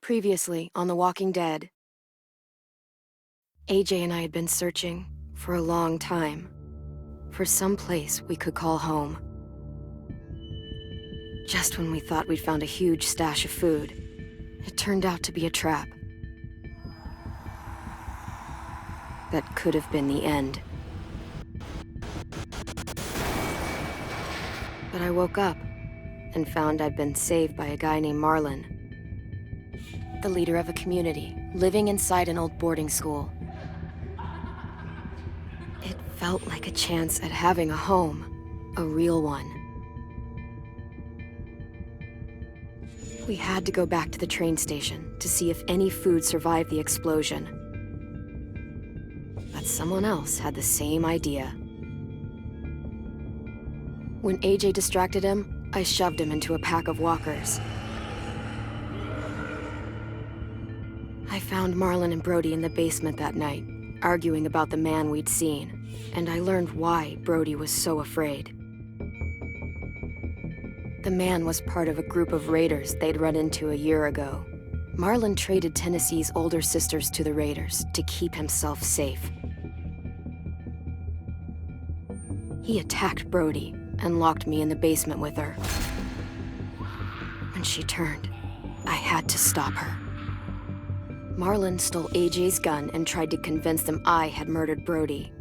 Previously on The Walking Dead, AJ and I had been searching for a long time for some place we could call home. Just when we thought we'd found a huge stash of food, it turned out to be a trap. That could have been the end. But I woke up and found I'd been saved by a guy named Marlon, the leader of a community living inside an old boarding school. It felt like a chance at having a home, a real one. We had to go back to the train station to see if any food survived the explosion. But someone else had the same idea. When AJ distracted him, I shoved him into a pack of walkers. I found Marlon and Brody in the basement that night, arguing about the man we'd seen, and I learned why Brody was so afraid. The man was part of a group of raiders they'd run into a year ago. Marlon traded Tennessee's older sisters to the raiders to keep himself safe. He attacked Brody and locked me in the basement with her. When she turned, I had to stop her. Marlon stole AJ's gun and tried to convince them I had murdered Brody.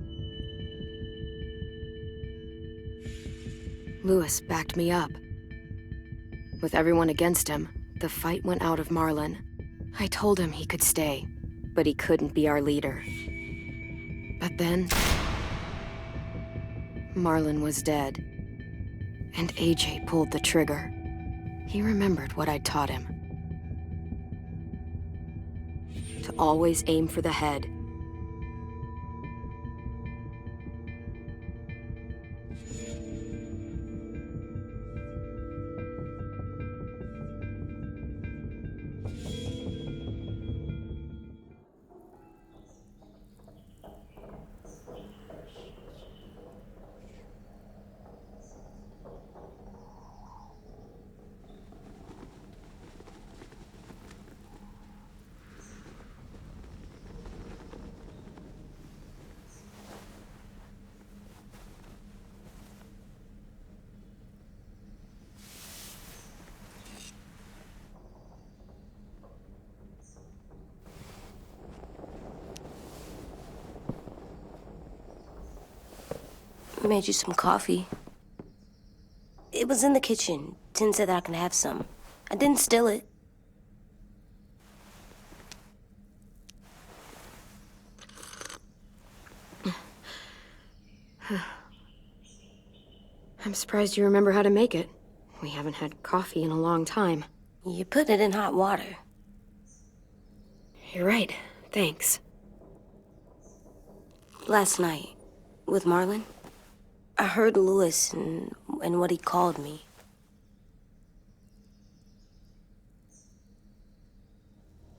Lewis backed me up. With everyone against him, the fight went out of Marlon. I told him he could stay, but he couldn't be our leader. But then, Marlon was dead, and AJ pulled the trigger. He remembered what I'd taught him. To always aim for the head. I made you some coffee. It was in the kitchen. Tin said that I can have some. I didn't steal it. I'm surprised you remember how to make it. We haven't had coffee in a long time. You put it in hot water. You're right. Thanks. Last night, with Marlon, I heard Lewis and what he called me.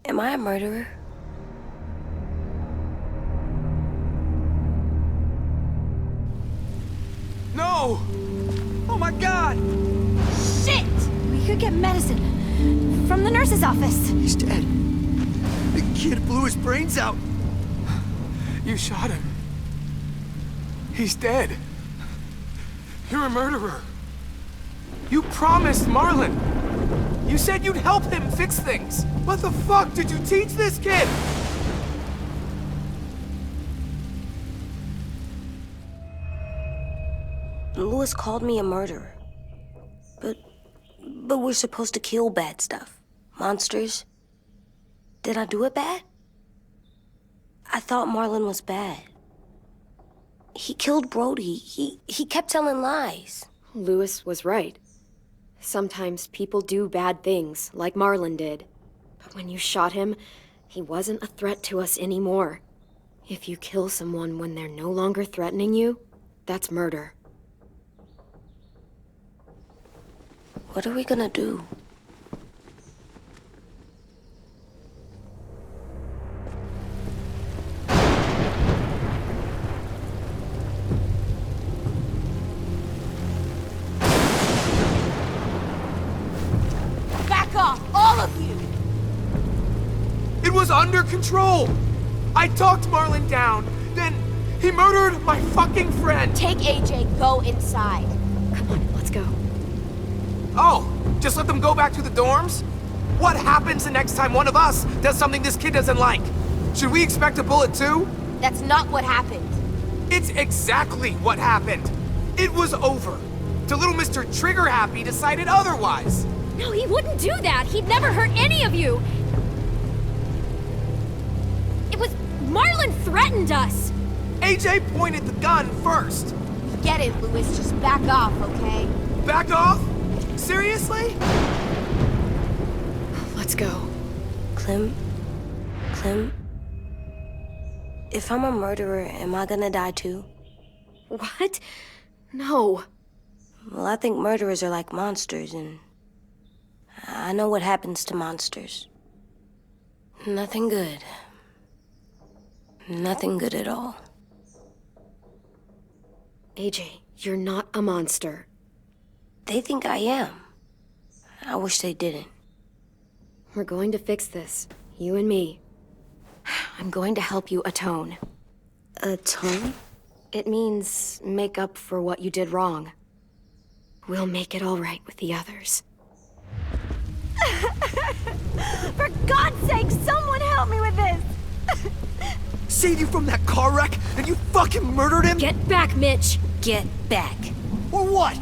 Am I a murderer? No! Oh my God! Shit! We could get medicine from the nurse's office. He's dead. The kid blew his brains out. You shot him. He's dead. You're a murderer. You promised Marlon. You said you'd help him fix things. What the fuck did you teach this kid? Lewis called me a murderer. But we're supposed to kill bad stuff. Monsters. Did I do it bad? I thought Marlon was bad. He killed Brody. He kept telling lies. Lewis was right. Sometimes people do bad things, like Marlon did. But when you shot him, he wasn't a threat to us anymore. If you kill someone when they're no longer threatening you, that's murder. What are we gonna do? Back off, all of you! was under control. I talked Marlon down, then he murdered my fucking friend. Take AJ, go inside. Come on, let's go. Oh, just let them go back to the dorms? What happens the next time one of us does something this kid doesn't like? Should we expect a bullet too? That's not what happened. It's exactly what happened. It was over. Till little Mr. Trigger Happy decided otherwise. No, he wouldn't do that. He'd never hurt any of you. It was... Marlon threatened us. AJ pointed the gun first. Get it, Louis. Just back off, okay? Back off? Seriously? Let's go. Clem? If I'm a murderer, am I gonna die too? What? No. Well, I think murderers are like monsters, and I know what happens to monsters. Nothing good. Nothing good at all. AJ, you're not a monster. They think I am. I wish they didn't. We're going to fix this. You and me. I'm going to help you atone. Atone? It means make up for what you did wrong. We'll make it all right with the others. For God's sake, someone help me with this! Saved you from that car wreck, and you fucking murdered him? Get back, Mitch! Get back. Or what?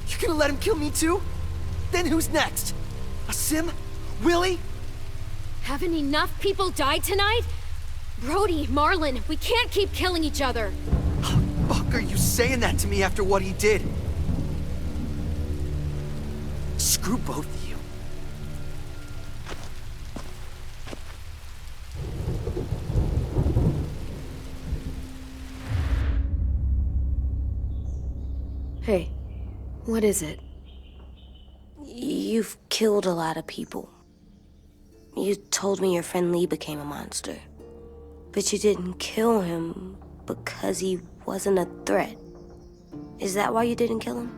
You gonna let him kill me too? Then who's next? A Sim? Willie? Haven't enough people died tonight? Brody, Marlon, we can't keep killing each other. How the fuck are you saying that to me after what he did? Screw both of you. Hey, what is it? You've killed a lot of people. You told me your friend Lee became a monster. But you didn't kill him because he wasn't a threat. Is that why you didn't kill him?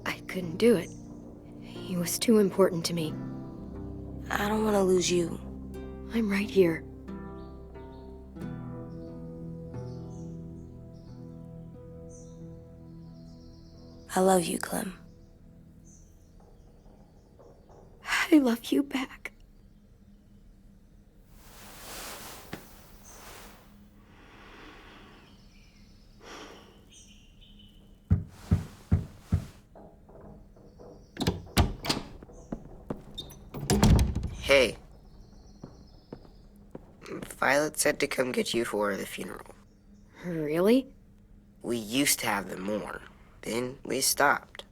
I couldn't do it. He was too important to me. I don't want to lose you. I'm right here. I love you, Clem. I love you back. Hey. Violet said to come get you for the funeral. Really? We used to have them more. Then we stopped.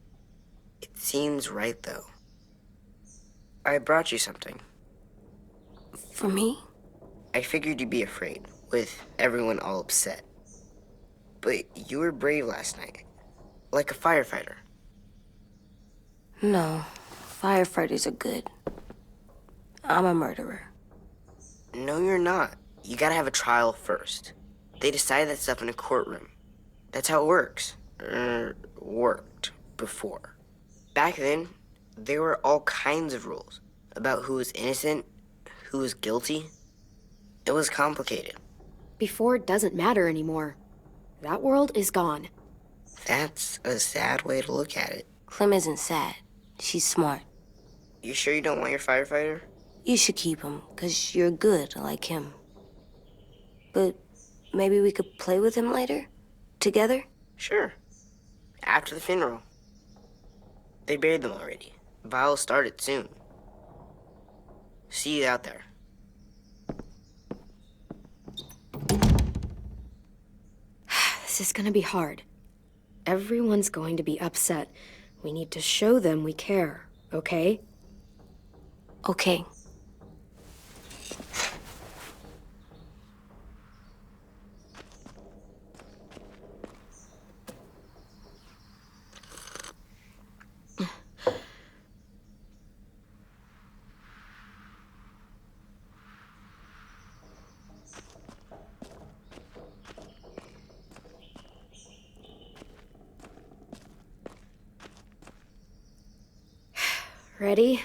It seems right, though. I brought you something. For me? I figured you'd be afraid, with everyone all upset. But you were brave last night. Like a firefighter. No. Firefighters are good. I'm a murderer. No, you're not. You gotta have a trial first. They decide that stuff in a courtroom. That's how it works. Worked before. Back then, there were all kinds of rules about who was innocent, who was guilty. It was complicated. Before doesn't matter anymore. That world is gone. That's a sad way to look at it. Clem isn't sad. She's smart. You sure you don't want your firefighter? You should keep him, 'cause you're good like him. But maybe we could play with him later? Together? Sure. After the funeral. They buried them already. Vile'll start it soon. See you out there. This is gonna be hard. Everyone's going to be upset. We need to show them we care, okay? Okay. Ready?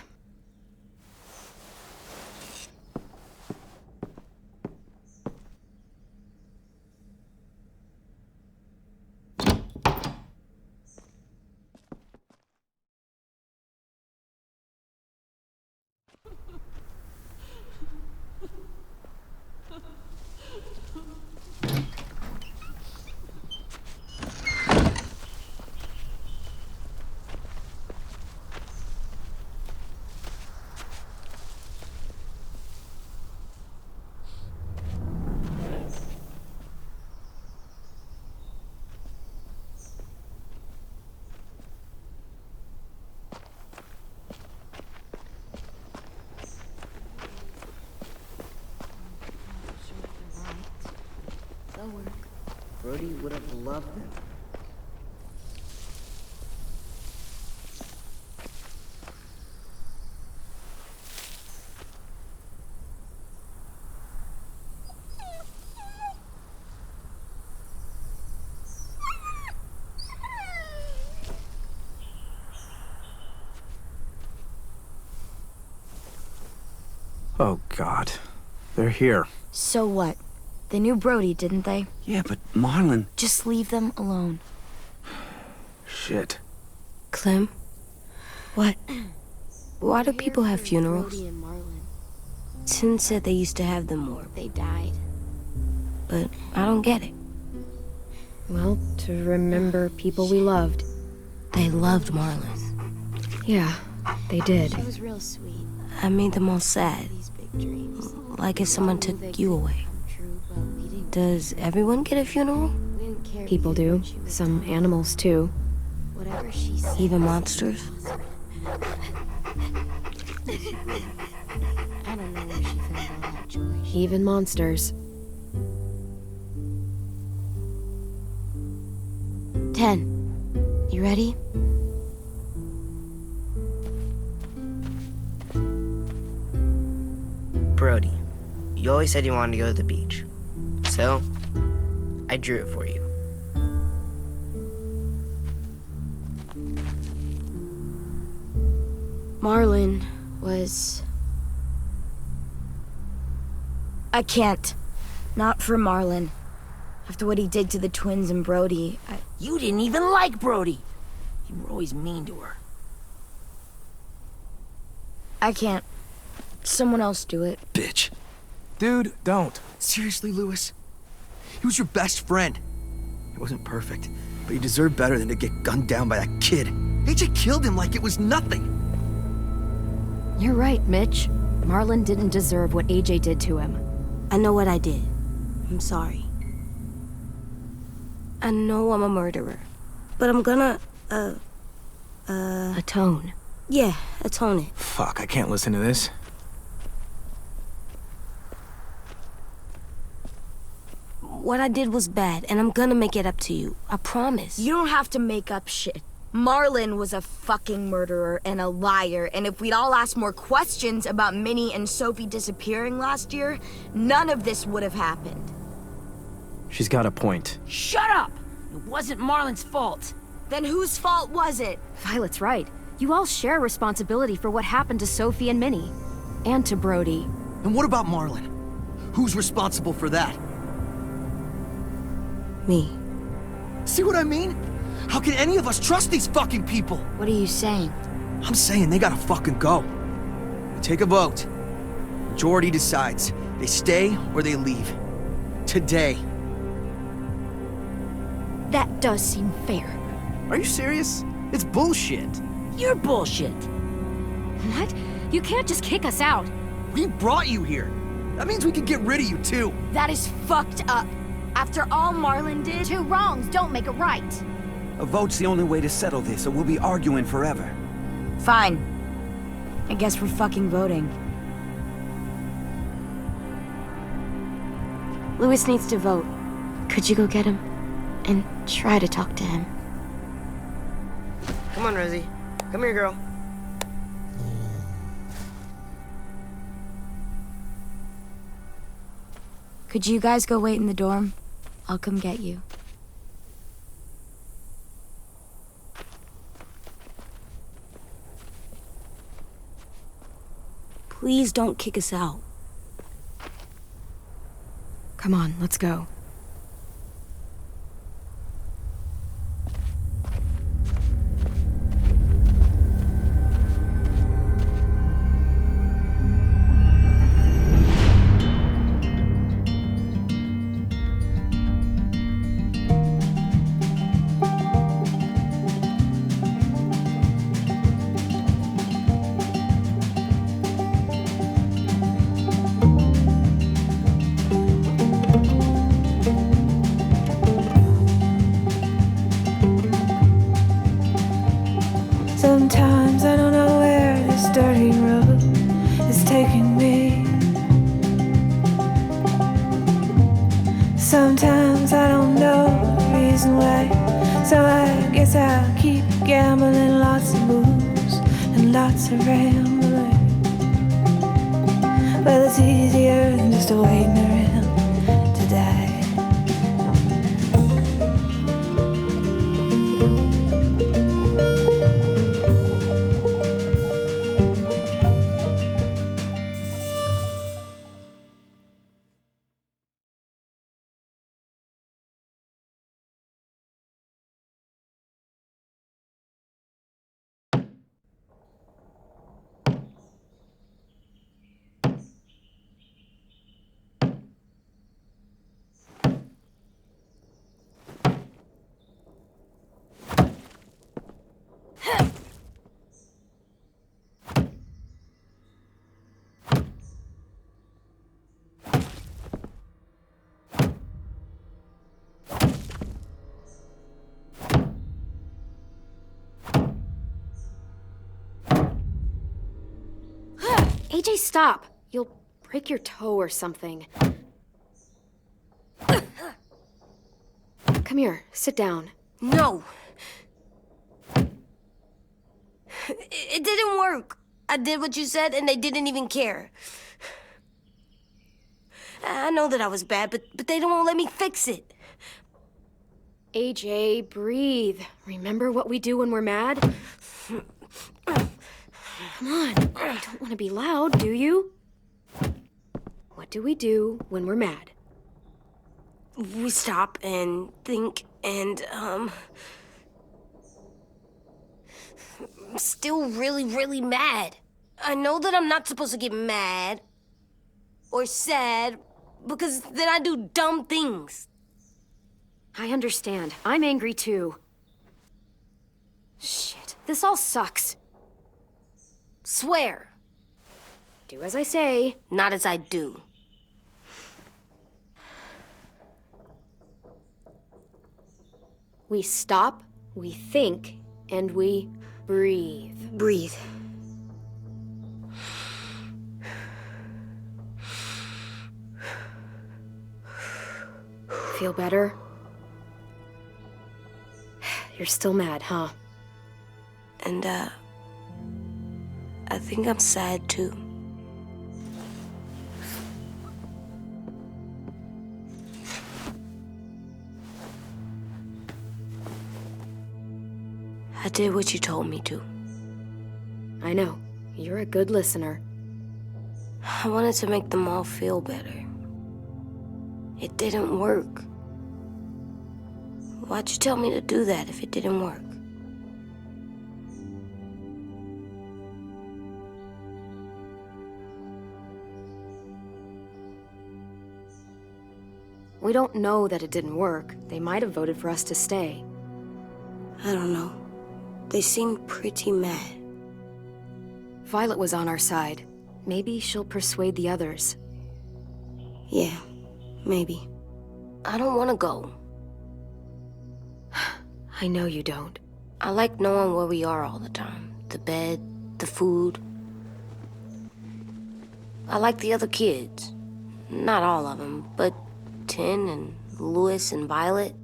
Brody would have loved them. Oh, God. They're here. So what? They knew Brody, didn't they? Yeah, but Marlon... Just leave them alone. Shit. Clem? What? Why do people have funerals? Brody and Marlon. Tin said they used to have them more, They died. but I don't get it. Well, to remember people we loved. They loved Marlon. Yeah, they did. It was real sweet. I made them all sad, These big dreams. like if someone took you away. True, but we didn't, Does everyone get a funeral? we didn't care. People either do. when she was Some dead. animals, too. Whatever she said. Even monsters? I don't know where she found all that joy. Even monsters. 10. You ready? Brody, you always said you wanted to go to the beach. So, I drew it for you. Marlon was... I can't. Not for Marlon. After what he did to the twins and Brody, You didn't even like Brody. You were always mean to her. I can't. Someone else do it. Bitch. Dude, don't. Seriously, Lewis? He was your best friend. He wasn't perfect, but he deserved better than to get gunned down by that kid. AJ killed him like it was nothing. You're right, Mitch. Marlon didn't deserve what AJ did to him. I know what I did. I'm sorry. I know I'm a murderer. But I'm gonna, Atone. yeah, atone it. Fuck, I can't listen to this. What I did was bad, and I'm gonna make it up to you. I promise. You don't have to make up shit. Marlon was a fucking murderer and a liar, and if we'd all asked more questions about Minnie and Sophie disappearing last year, none of this would have happened. She's got a point. Shut up! It wasn't Marlon's fault. Then whose fault was it? Violet's right. You all share responsibility for what happened to Sophie and Minnie. And to Brody. And what about Marlon? Who's responsible for that? Me. See what I mean? How can any of us trust these fucking people? What are you saying? I'm saying they gotta fucking go. We take a vote. Majority decides. They stay or they leave. Today. That does seem fair. Are you serious? It's bullshit. You're bullshit. What? You can't just kick us out. We brought you here. That means we can get rid of you too. That is fucked up. After all Marlon did... Two wrongs don't make a right. A vote's the only way to settle this, or we'll be arguing forever. Fine. I guess we're fucking voting. Lewis needs to vote. Could you go get him? And try to talk to him. Come on, Rosie. Come here, girl. Could you guys go wait in the dorm? I'll come get you. Please don't kick us out. Come on, let's go. Sometimes I don't know where this dirty road is taking me. Sometimes I don't know the reason why. So I guess I'll keep gambling, lots of moves and lots of rambling. Well, it's easier than just waiting around to die. AJ, stop! You'll break your toe or something. Come here, sit down. No. It didn't work. I did what you said, and they didn't even care. I know that I was bad, but they don't let me fix it. AJ, breathe. Remember what we do when we're mad? Come on, you don't want to be loud, do you? What do we do when we're mad? We stop and think and, I'm still really, really mad. I know that I'm not supposed to get mad or sad because then I do dumb things. I understand. I'm angry too. Shit, this all sucks. Swear. Do as I say. Not as I do. We stop, we think, and we breathe. Breathe. Feel better? You're still mad, huh? And, I think I'm sad too. I did what you told me to. I know. You're a good listener. I wanted to make them all feel better. It didn't work. Why'd you tell me to do that if it didn't work? We don't know that it didn't work. They might have voted for us to stay. I don't know. They seemed pretty mad. Violet was on our side. Maybe she'll persuade the others. Yeah, maybe. I don't want to go. I know you don't. I like knowing where we are all the time. The bed, the food. I like the other kids. Not all of them, but Tin and Louis and Violet.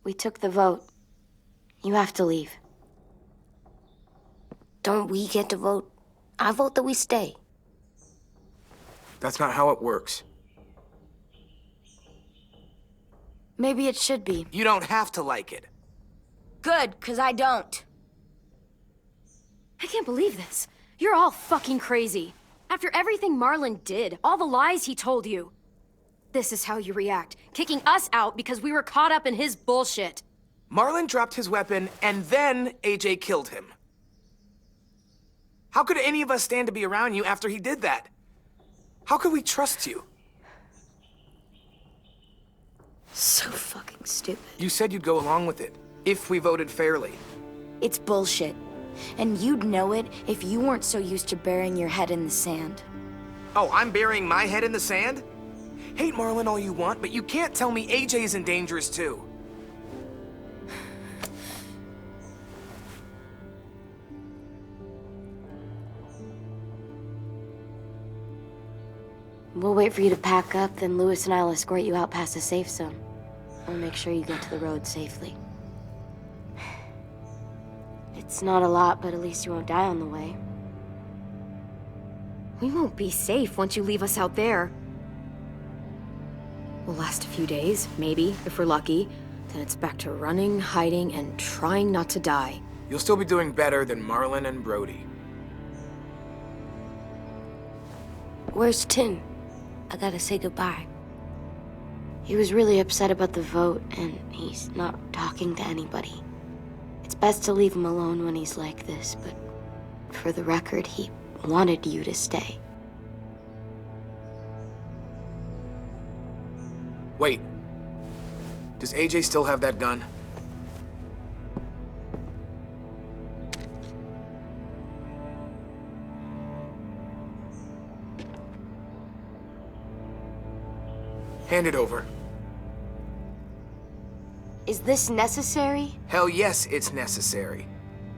We took the vote. You have to leave. Don't we get to vote? I vote that we stay. That's not how it works. Maybe it should be. You don't have to like it. Good, 'cause I don't. I can't believe this. You're all fucking crazy. After everything Marlon did, all the lies he told you. This is how you react, kicking us out because we were caught up in his bullshit. Marlon dropped his weapon, and then AJ killed him. How could any of us stand to be around you after he did that? How could we trust you? So fucking stupid. You said you'd go along with it, if we voted fairly. It's bullshit. And you'd know it if you weren't so used to burying your head in the sand. Oh, I'm burying my head in the sand? Hate Marlon all you want, but you can't tell me AJ's in dangerous too. We'll wait for you to pack up, then Lewis and I'll escort you out past the safe zone. We'll make sure you get to the road safely. It's not a lot, but at least you won't die on the way. We won't be safe once you leave us out there. We'll last a few days, maybe, if we're lucky. Then it's back to running, hiding, and trying not to die. You'll still be doing better than Marlon and Brody. Where's Tin? I gotta say goodbye. He was really upset about the vote, and he's not talking to anybody. It's best to leave him alone when he's like this, but for the record, he wanted you to stay. Wait. Does AJ still have that gun? Hand it over. Is this necessary? Hell yes, it's necessary.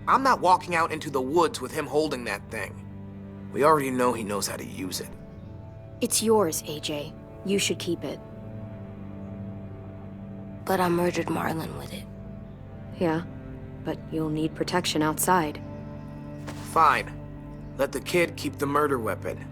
I'm not walking out into the woods with him holding that thing. We already know he knows how to use it. It's yours, AJ. You should keep it. But I murdered Marlon with it. Yeah, but you'll need protection outside. Fine. Let the kid keep the murder weapon.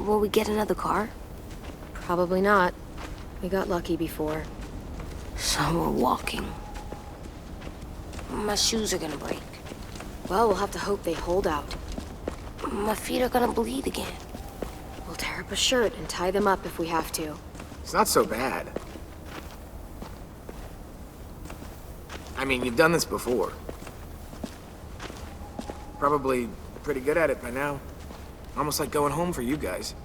Will we get another car? Probably not. We got lucky before. So we're walking. My shoes are gonna break. Well, we'll have to hope they hold out. My feet are gonna bleed again. We'll tear up a shirt and tie them up if we have to. It's not so bad. I mean, you've done this before. Probably pretty good at it by now. Almost like going home for you guys.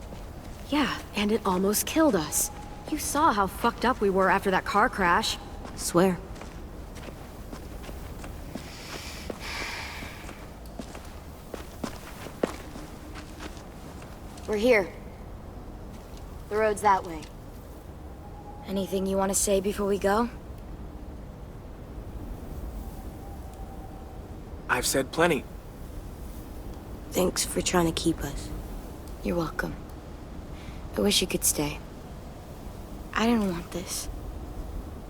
Yeah, and it almost killed us. You saw how fucked up we were after that car crash. Swear. We're here. The road's that way. Anything you want to say before we go? I've said plenty. Thanks for trying to keep us. You're welcome. I wish you could stay. I didn't want this.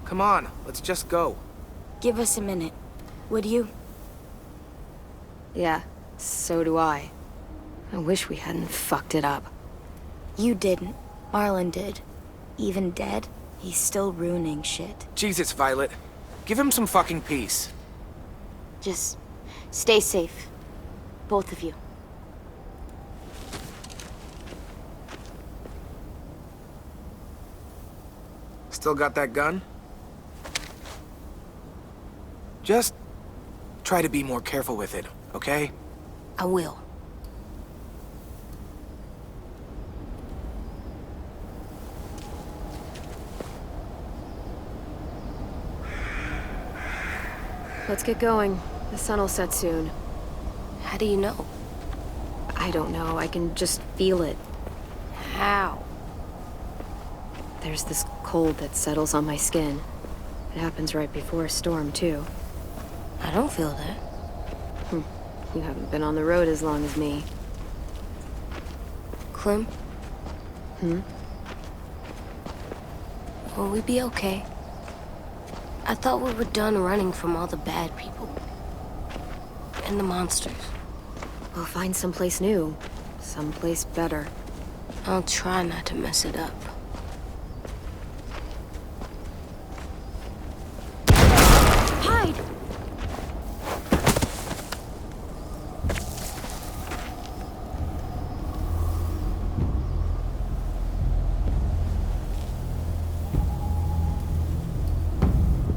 Come on, let's just go. Give us a minute, would you? Yeah, so do I. I wish we hadn't fucked it up. You didn't. Marlon did. Even dead, he's still ruining shit. Jesus, Violet. Give him some fucking peace. Just stay safe. Both of you. Still got that gun? Just try to be more careful with it, okay? I will. Let's get going. The sun will set soon. How do you know? I don't know. I can just feel it. How? There's this cold that settles on my skin. It happens right before a storm, too. I don't feel that. You haven't been on the road as long as me. Clem? Hmm? Will we be okay? I thought we were done running from all the bad people. And the monsters. We'll find someplace new. Someplace better. I'll try not to mess it up. Hide!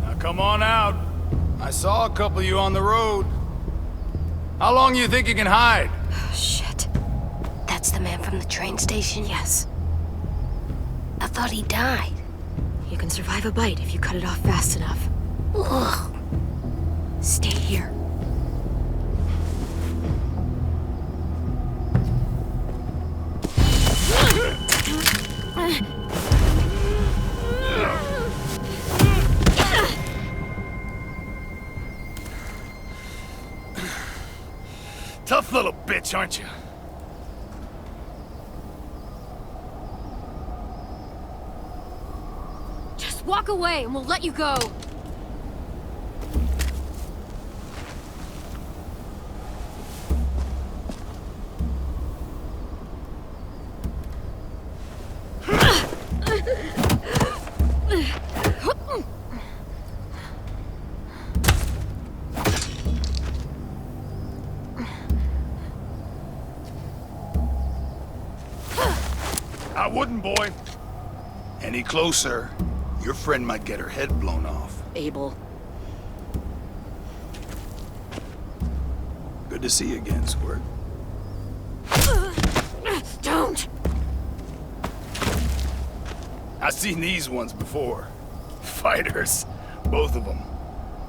Now come on out. I saw a couple of you on the road. How long you think you can hide? Shit. That's the man from the train station? Yes. I thought he died. You can survive a bite if you cut it off fast enough. Ugh. Stay here. Tough little bitch, aren't you? Just walk away and we'll let you go. I wouldn't, boy. Any closer, your friend might get her head blown off. Abel. Good to see you again, Squirt. Don't! I've seen these ones before. Fighters. Both of them.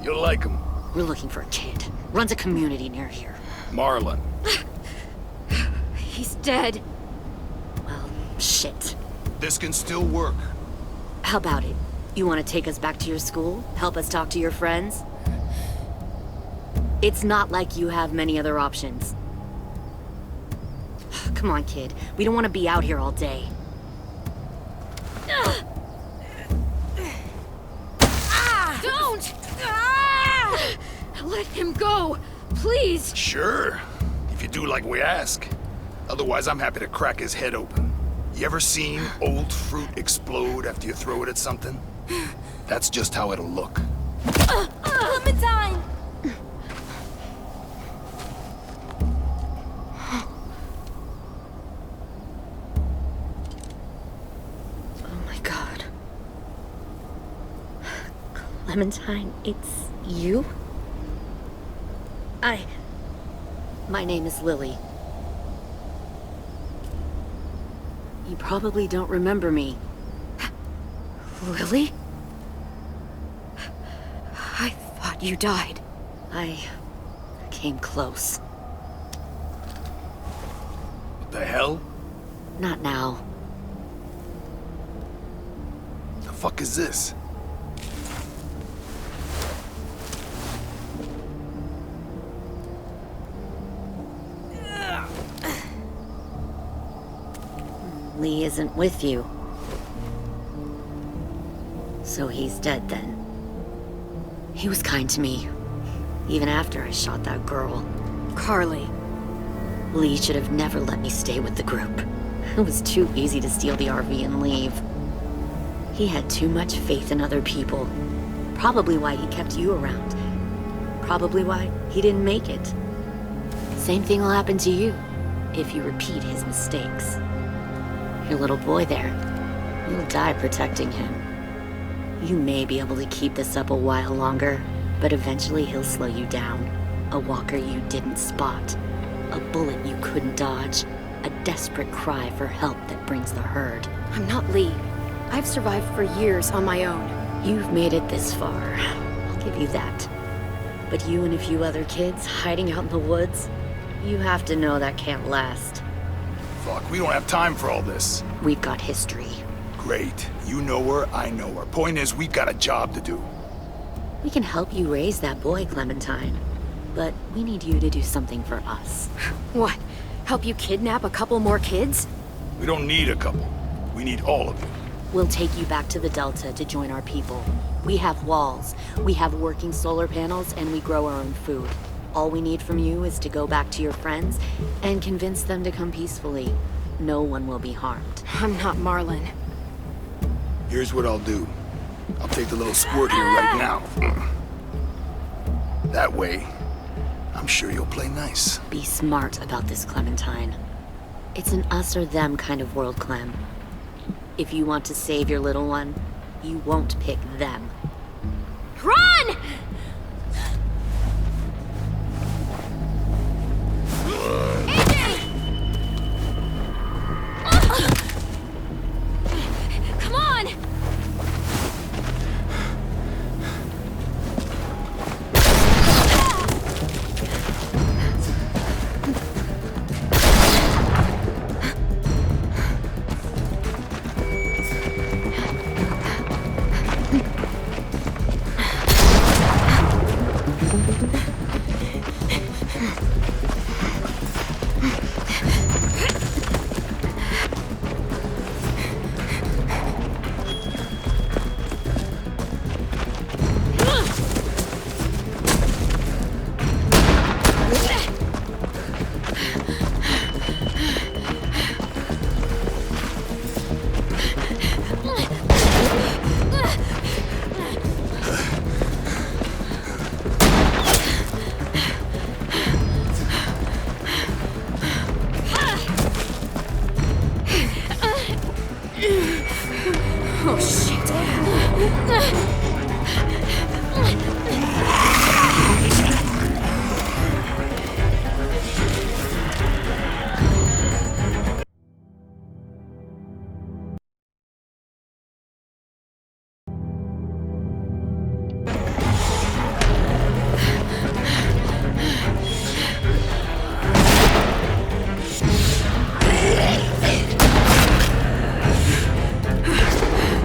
You'll like them. We're looking for a kid. Runs a community near here. Marlon. He's dead. Well, shit. This can still work. How about it? You want to take us back to your school? Help us talk to your friends? It's not like you have many other options. Come on, kid. We don't want to be out here all day. Don't! Let him go! Please! Sure. If you do like we ask. Otherwise, I'm happy to crack his head open. You ever seen old fruit explode after you throw it at something? That's just how it'll look. Clementine! Oh my god. Clementine, it's you? My name is Lily. You probably don't remember me. Lily? I thought you died. I came close. What the hell? Not now. The fuck is this? Lee isn't with you. So he's dead then. He was kind to me, even after I shot that girl. Carly. Lee should have never let me stay with the group. It was too easy to steal the RV and leave. He had too much faith in other people. Probably why he kept you around. Probably why he didn't make it. Same thing will happen to you if you repeat his mistakes. Your little boy there, you'll die protecting him. You may be able to keep this up a while longer, but eventually he'll slow you down. A walker you didn't spot. A bullet you couldn't dodge. A desperate cry for help that brings the herd. I'm not Lee. I've survived for years on my own. You've made it this far. I'll give you that. But you and a few other kids hiding out in the woods, you have to know that can't last. Fuck, we don't have time for all this. We've got history. Great. You know her, I know her. Point is, we've got a job to do. We can help you raise that boy, Clementine. But we need you to do something for us. What? Help you kidnap a couple more kids? We don't need a couple. We need all of you. We'll take you back to the Delta to join our people. We have walls, we have working solar panels, and we grow our own food. All we need from you is to go back to your friends and convince them to come peacefully. No one will be harmed. I'm not Marlin. Here's what I'll do. I'll take the little squirt here right now. That way, I'm sure you'll play nice. Be smart about this, Clementine. It's an us or them kind of world, Clem. If you want to save your little one, you won't pick them. Run! Come on! Oh, shit.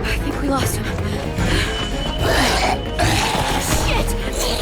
I think we lost him. Shit!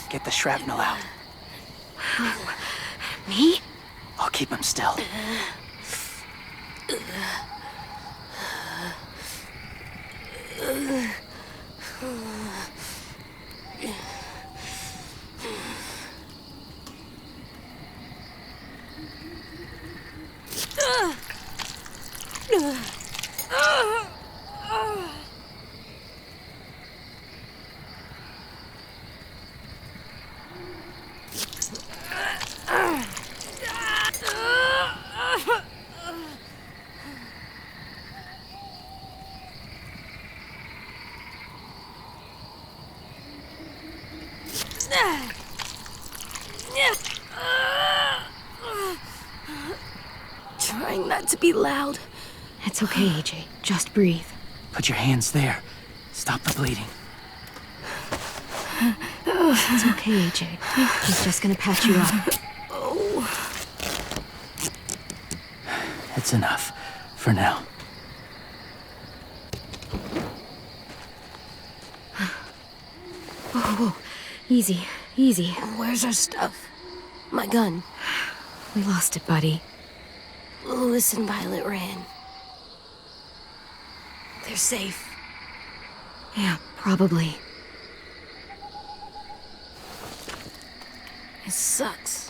Get the shrapnel out. Me? I'll keep him still. Trying not to be loud. It's okay, AJ. Just breathe. Put your hands there. Stop the bleeding. It's okay, AJ. He's just gonna patch you up. It's enough. For now. Whoa. Easy. Easy. Where's our stuff? My gun. We lost it, buddy. Louis and Violet ran. They're safe. Yeah, probably. It sucks.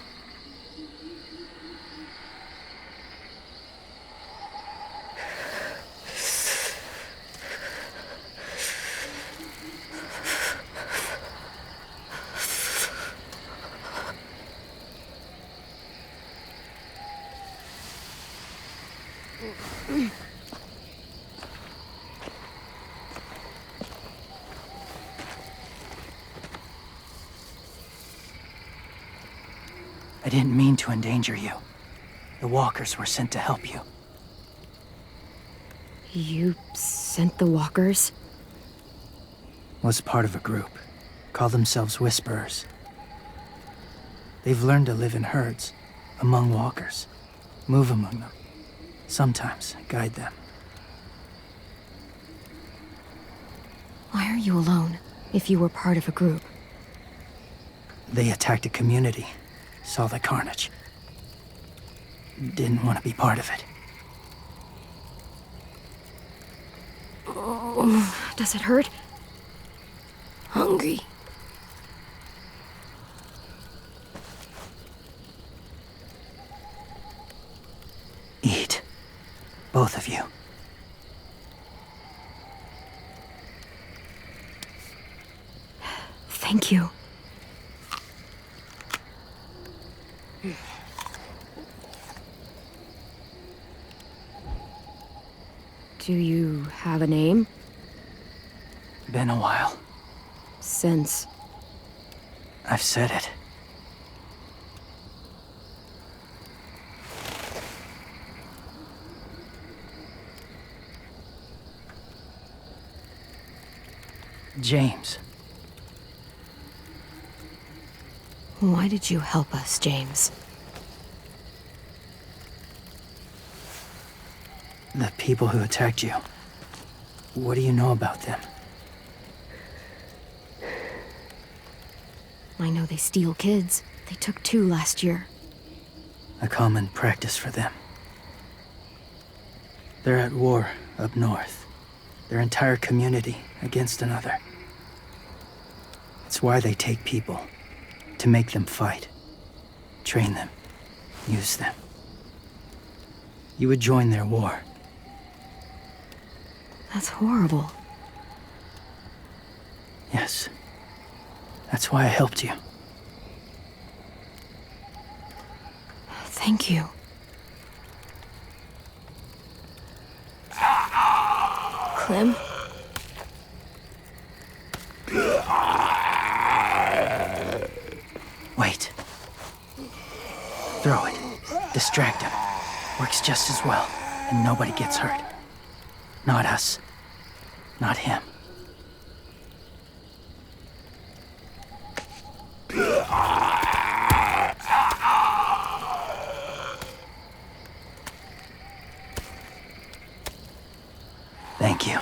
I didn't mean to endanger you. The walkers were sent to help you. You sent the walkers? Was part of a group. Call themselves Whisperers. They've learned to live in herds, among walkers. Move among them. Sometimes guide them. Why are you alone, if you were part of a group? They attacked a community. Saw the carnage. Didn't want to be part of it. Does it hurt? Hungry. Eat. Both of you. Thank you. Do you have a name? Been a while. Since... I've said it. James. Why did you help us, James? The people who attacked you. What do you know about them? I know they steal kids. They took 2 last year. A common practice for them. They're at war up north. Their entire community against another. It's why they take people. To make them fight. Train them. Use them. You would join their war. That's horrible. Yes. That's why I helped you. Thank you. Clem? Wait. Throw it. Distract him. Works just as well, and nobody gets hurt. Not us. Not him. Thank you.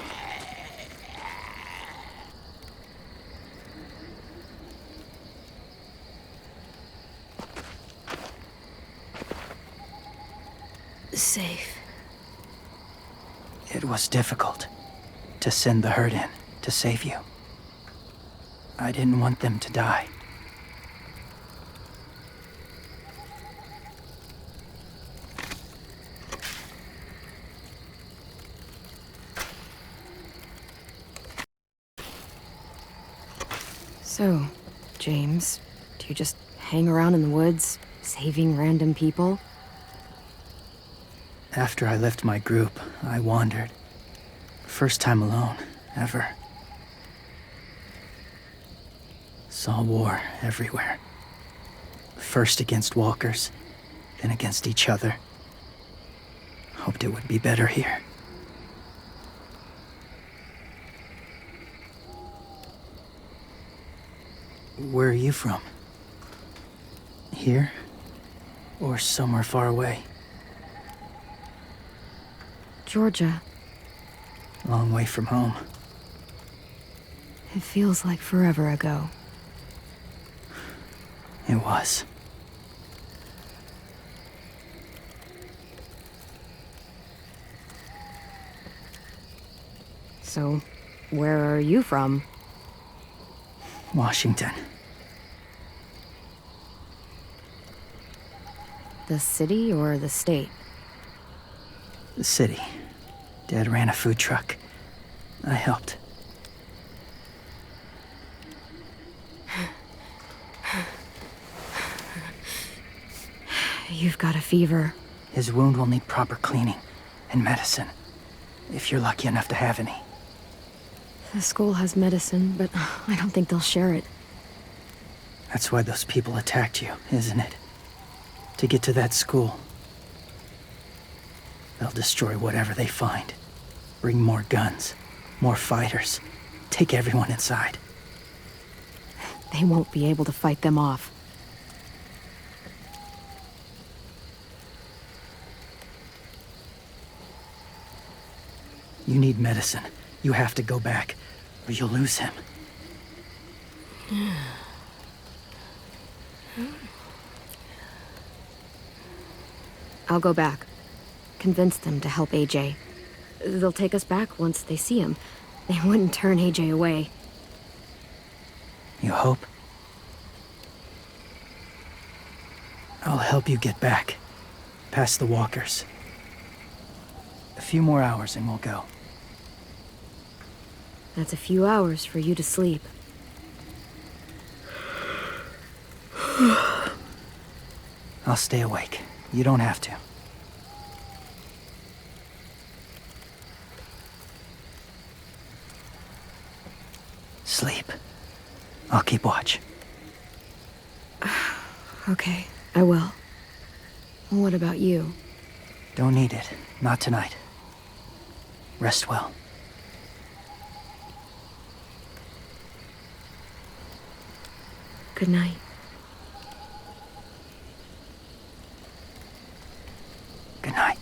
Safe. It was difficult to send the herd in to save you. I didn't want them to die. So, James, do you just hang around in the woods, saving random people? After I left my group, I wandered. First time alone, ever. Saw war everywhere. First against walkers, then against each other. Hoped it would be better here. Where are you from? Here? Or somewhere far away? Georgia. Long way from home. It feels like forever ago. It was. So, where are you from? Washington. The city or the state? The city. Dad ran a food truck. I helped. You've got a fever. His wound will need proper cleaning and medicine, if you're lucky enough to have any. The school has medicine, but I don't think they'll share it. That's why those people attacked you, isn't it? To get to that school. They'll destroy whatever they find. Bring more guns, more fighters. Take everyone inside. They won't be able to fight them off. You need medicine. You have to go back, or you'll lose him. I'll go back. Convince them to help AJ. They'll take us back once they see him. They wouldn't turn AJ away. You hope? I'll help you get back. Past the walkers. A few more hours and we'll go. That's a few hours for you to sleep. I'll stay awake. You don't have to. Sleep. I'll keep watch. Okay, I will. What about you? Don't need it. Not tonight. Rest well. Good night. Good night.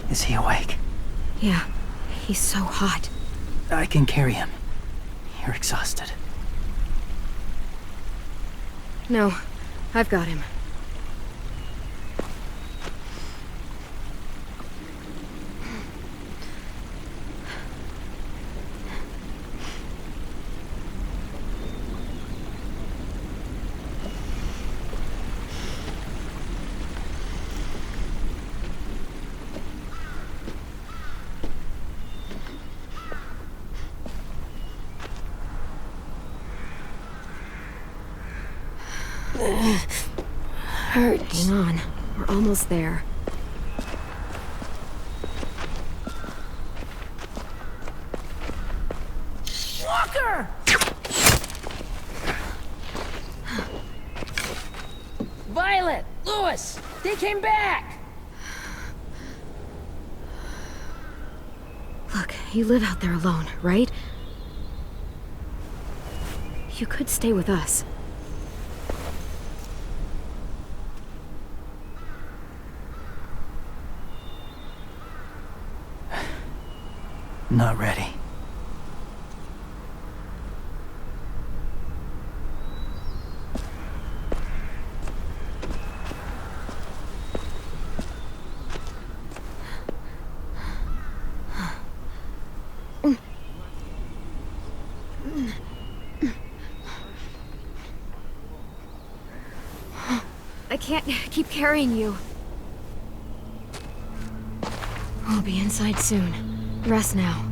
Is he awake? Yeah, he's so hot. I can carry him. You're exhausted. No, I've got him. Hurts. Hang on. We're almost there. Walker! Violet! Lewis! They came back! Look, you live out there alone, right? You could stay with us. Not ready. I can't keep carrying you. We'll be inside soon. Rest now.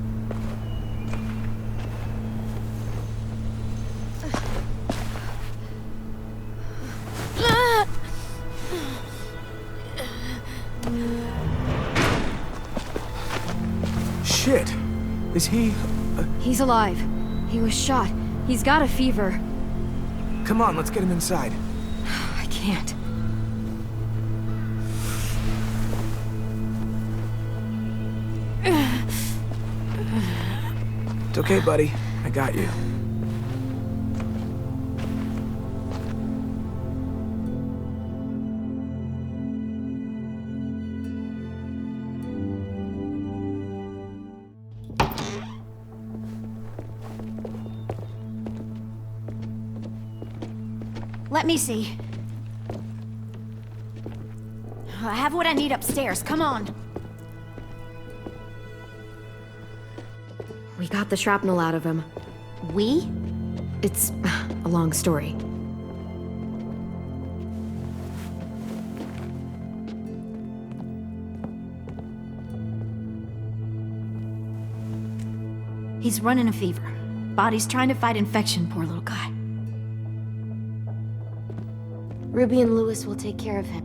Shit. Is he... He's alive. He was shot. He's got a fever. Come on, let's get him inside. I can't. It's okay, buddy. I got you. Let me see. I have what I need upstairs. Come on. We got the shrapnel out of him. We? It's a long story. He's running a fever. Body's trying to fight infection, poor little guy. Ruby and Lewis will take care of him.